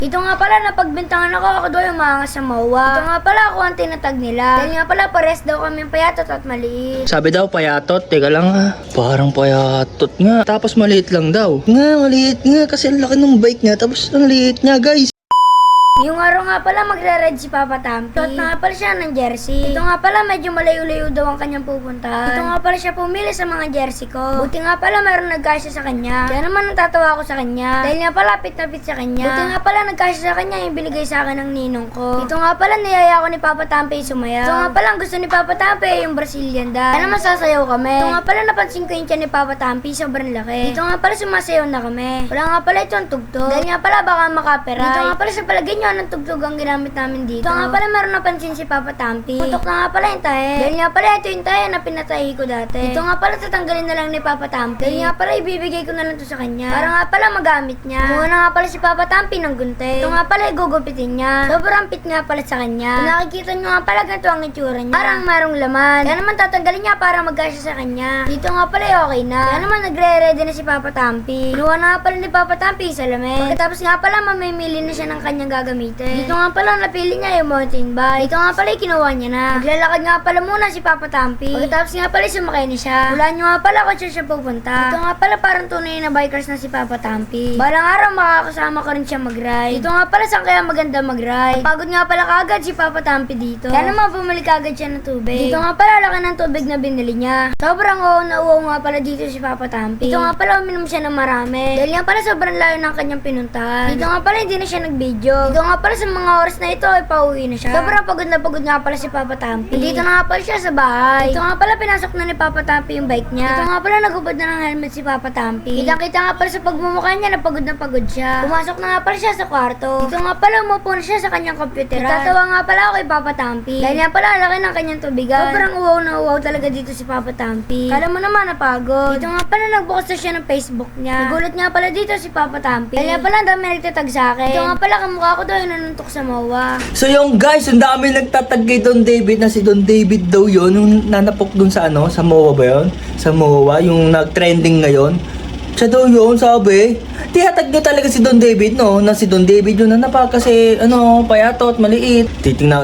Ito nga pala, napagbintangan ako daw yung mga sa MOA. Ito nga pala ako ang tinatag nila. Dahil nga pala, pares daw kami payatot at maliit. Sabi daw payatot, teka lang ha. Parang payatot nga. Tapos maliit lang daw. Nga, maliit nga kasi ang laki ng bike nga. Tapos ang liit nga guys. Yung araw nga pala magre-red si Papa Tampi. Suot na nga pala siya ng jersey. Ito nga pala medyo malayo-layo daw ang kanyang pupuntahan. Ito nga pala siya pumili sa mga jersey ko. Buti nga pala mayroong nagkasya sa kanya. Kaya naman natatawa ako sa kanya. Dahil nga pala pit na pit sa kanya. Buti nga pala nagkasya sa kanya yung binigay sa akin ng ninong ko. Ito nga pala niyaya ko ni Papa Tampi sumayaw. Ito nga pala ang gusto ni Papa Tampi yung Brazilian dance. Kaya naman sasayaw kami. Ito nga pala napansin ko yung tiyan ni Papa Tampi sobrang laki. Ito nga pala sumasayaw na kami. Wala nga pala itong tugtog. Dahil nga pala baka makapera. Ito nga pala sa palagay nyo ng tugtog ang ginamit namin dito. Ito nga pala meron napansin si Papa Tampi. Putok na nga pala yung tahe. Dahil nga pala ito yung tahe na pinatahi ko dati. Ito nga pala tatanggalin na lang ni Papa Tampi. Dahil nga pala ibibigay ko na lang to sa kanya. Para nga pala magamit niya. Kumuha na nga pala si Papa Tampi ng gunting. Ito nga pala igugupitin niya. Sobrang pit nga pala sa kanya. Kung nakikita nyo nga pala ganito ang itsura niya. Parang marong laman. Kaya naman tatanggalin niya para magkasya sa kanya. Dito nga pala okay na. Kaya naman nagre-ready na si Papa Tampi. Kinuha na nga pala ni Papa Tampi sa salamin. Pagkatapos nga pala mamimili na siya ng kanyang gagamitin. Dito nga pala napili niya yung mountain bike. Ito nga pala kinuha niya na. Maglalakad nga pala muna si Papa Tampi. Pagkatapos nga pala sumakay na siya. Wala niyo nga pala kung siya pupunta. Ito nga pala parang tunay na bikers na si Papa Tampi. Balang araw makakasama ko rin siya mag-ride. Ito nga pala saan kaya maganda mag-ride. Pagod nga pala kagad si Papa Tampi dito. Kaya naman bumili kagad siya ng tubig. Dito nga pala laki ng tubig na binili niya. Sobrang uhaw nga pala dito si Papa Tampi. Ito nga pala uminom siya ng marami. Dahil nga pala sobrang layo ng kanyang pinuntahan. Dito nga pala hindi na siya nag-video. Dito nga pala sa mga oras na ito ay pauwi na siya. Sobrang pagod na pagod nga pala si Papa Tampi. Dito na nga pala siya sa bahay. Dito nga pala pinasok na ni Papa Tampi yung bike niya. Dito nga pala nagubad na ng helmet si Papa Tampi. Kita nga pala sa pagmumukha niya na pagod siya. Pumasok na nga pala siya sa kwarto. Dito nga pala umupo na siya sa kanyang computer. Tatawa nga pala ako kay Papa Tampi. Dahil nga pala ang laki ng kanyang tubigan. Sobrang uwaw na uwaw talaga dito si Papa Tampi. Kala mo naman napagod. Dito nga pala nagbukas na siya ng Facebook niya. Nagulat nga pala dito si Papa Tampi. Dahil nga pala ang dami nagtatag sa akin. Dito nga pala kamukha ko daw yung nanuntok sa MOA. So yung guys, ang dami nagtatag kay Don David na si Don David daw yun. Yung nanapok dun sa ano, sa MOA ba yun? Sa MOA, yung nag-trending ngayon. Siya daw yun, sabi. Tiyatag niya talaga si Don David, no? Na si Don David yun nanapa kasi, payatot, maliit.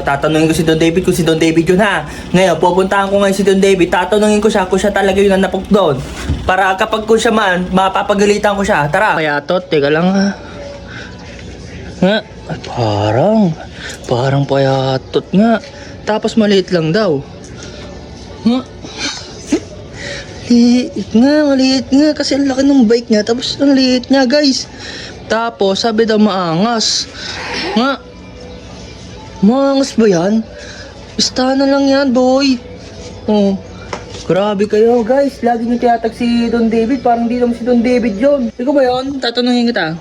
Tatanungin ko si Don David kung si Don David yun, ha? Ngayon, pupuntahan ko ngayon si Don David, tatanungin ko siya kung siya talaga yun nanapok doon. Para kapag kung siya man, mapapagalitan ko siya. Tara. Payatot, teka lang, ha? Nga, parang payatot nga. Tapos maliit lang daw. Nga. Maliit nga kasi ang laki ng bike nga. Tapos ang liit nga guys. Tapos sabi daw maangas. Nga. Maangas ba yan? Basta na lang yan boy. Oh. Grabe kayo guys. Lagi nyo tiyatag si Don David. Parang di naman si Don David yun. Ikaw ba yun? Tatanungin kita.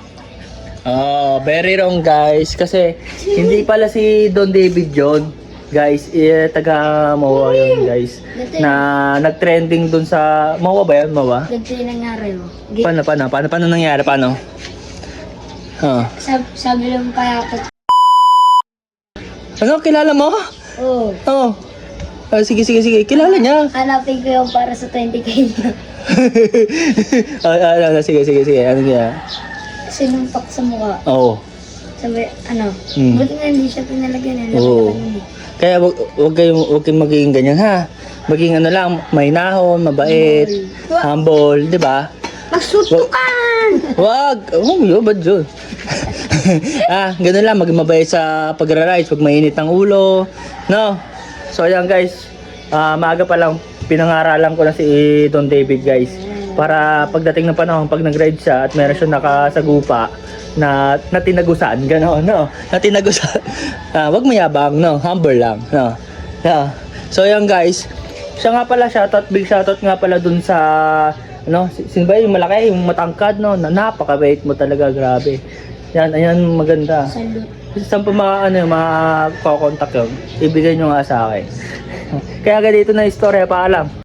Oh, very wrong guys. Kasi hindi pala si Don David yun. Guys, taga MOA yun guys. Na nag-trending dun sa MOA ba yun? MOA? Ganito yung nangyari mo. Paano nangyari? Paano? Huh. Sabi lang payatot. Ano? Kilala mo? Oo. Oo. Sige. Kilala niya. Hanapin ko yung para sa 20k niya. Sige. Ano niya? Sinumpak sa mukha. Oo. Sabi, Hmm. buti nga hindi siya pinalagyan. Oo. Kaya wag kayong magiging ganyan ha. Maging lang, may nahon, mabait, humble, di ba? Magsutukan! Wag! Yun, ba't yun? Ganun lang, maging mabait sa pagra-rides, pag mainit ang ulo. No? So ayan guys, maaga pa lang, pinangaralan ko na si Don David guys. Para pagdating ng panahon, pag nag-ride siya at meron siya nakasagupa, na tinagusan, gano'n, no? Na tinagusan. Wag mayabang, no? Humble lang, no? Yeah. So, yan guys. Siya nga pala, big shoutout nga pala dun sa, sino ba yung malaki, yung matangkad, no? Na napakabait mo talaga, grabe. Yan, ayan, maganda. Salute. Saan pa makakontak yun? Ibigay nyo nga sa akin. Kaya ganito na istorya, paalam.